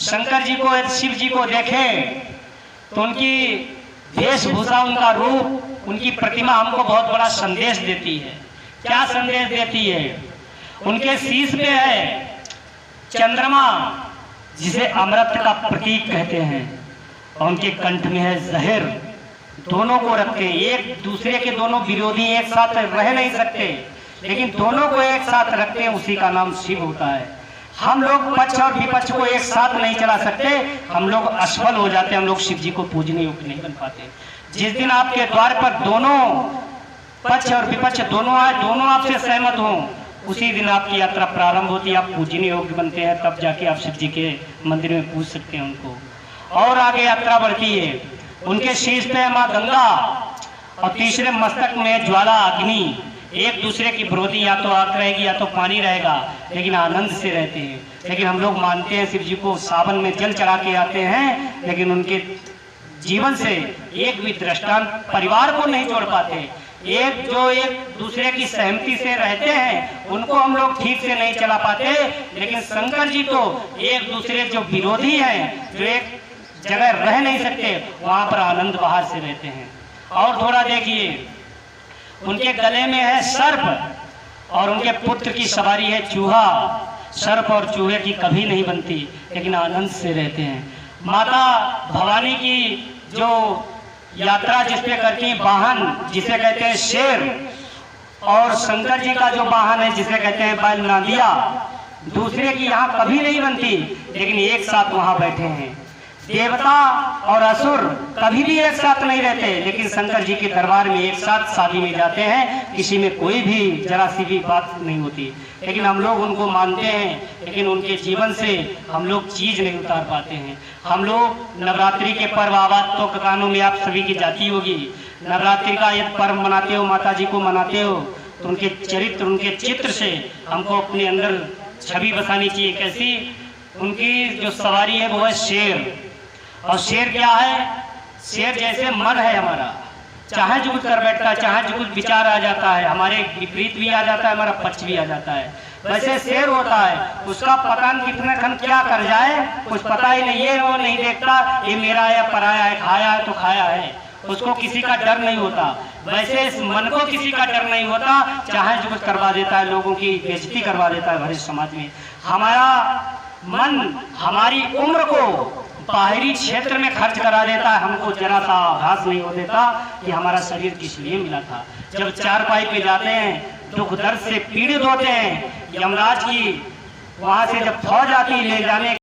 शंकर जी को, शिव जी को देखें तो उनकी वेशभूषा, उनका रूप, उनकी प्रतिमा हमको बहुत बड़ा संदेश देती है। क्या संदेश देती है? उनके शीश पे है चंद्रमा, जिसे अमृत का प्रतीक कहते हैं, और उनके कंठ में है जहर। दोनों को रखते हैं, एक दूसरे के दोनों विरोधी एक साथ रह नहीं सकते, लेकिन दोनों को एक साथ रखते हैं, उसी का नाम शिव होता है। हम लोग पक्ष और विपक्ष को एक साथ नहीं चला सकते, हम लोग असफल हो जाते हैं, हम लोग शिव जी को पूजने योग्य नहीं बन पाते। जिस दिन आपके द्वार पर दोनों पक्ष और विपक्ष दोनों आए, दोनों आपसे सहमत हों, उसी दिन आपकी यात्रा प्रारंभ होती है, आप पूजने योग्य बनते हैं, तब जाके आप शिव जी के मंदिर में पूज सकते हैं उनको। और आगे यात्रा बढ़ती है, उनके शीश पे माँ गंगा और तीसरे मस्तक में ज्वाला अग्नि। एक दूसरे की विरोधी या तो आग रहेगी या तो पानी रहेगा, लेकिन आनंद से रहते हैं। लेकिन हम लोग मानते हैं शिव जी को, सावन में जल चढ़ा के आते हैं, लेकिन उनके जीवन से एक भी दृष्टांत परिवार को नहीं जोड़ पाते। एक दूसरे की सहमति से रहते हैं, उनको हम लोग ठीक से नहीं चला पाते। लेकिन शंकर जी तो एक दूसरे जो विरोधी हैं, जो एक जगह रह नहीं सकते, वहां पर आनंद बाहर से रहते हैं। और थोड़ा देखिए, उनके गले में है सर्प और उनके पुत्र की सवारी है चूहा। सर्प और चूहे की कभी नहीं बनती, लेकिन आनंद से रहते हैं। माता भवानी की जो यात्रा जिसपे करती है, वाहन जिसे कहते हैं शेर, और शंकर जी का जो वाहन है जिसे कहते हैं बैल नांदिया, दूसरे की यहाँ कभी नहीं बनती, लेकिन एक साथ वहाँ बैठे हैं। देवता और असुर कभी भी एक साथ नहीं रहते, लेकिन शंकर जी के दरबार में एक साथ शादी में जाते हैं, किसी में कोई भी जरा सी भी बात नहीं होती। लेकिन हम लोग उनको मानते हैं, लेकिन उनके जीवन से हम लोग चीज नहीं उतार पाते हैं। हम लोग नवरात्रि के पर्व, आवाज तो कानों में आप सभी की जाती होगी, नवरात्रि का यदि पर्व मनाते हो, माता जी को मनाते हो, तो उनके चरित्र, उनके चित्र से हमको अपने अंदर छवि बसानी चाहिए। कैसी? उनकी जो सवारी है वो है शेर। और शेर क्या है? शेर जैसे मन है हमारा, चाहे जो कुछ कर बैठता है, चाहे जो कुछ विचार आ जाता है, हमारे विपरीत भी आ जाता है, हमारा पक्ष भी आ जाता है। वैसे शेर होता है, उसका पता नहीं कितने खन क्या कर जाए, कुछ पता ही नहीं है, वो नहीं देखता ये मेरा है या पराया है, खाया है तो खाया है, उसको किसी का डर नहीं होता। वैसे इस मन को किसी का डर नहीं होता, चाहे जो कुछ करवा देता है, लोगों की बेइज्जती करवा देता है भरे समाज में। हमारा मन हमारी उम्र को बाहरी क्षेत्र में खर्च करा देता है, हमको जरा सा आभास नहीं हो देता कि हमारा शरीर किस लिए मिला था। जब चारपाई पे जाते हैं, दुख दर्द से पीड़ित होते हैं, यमराज की वहां से जब फौज आती है ले जाने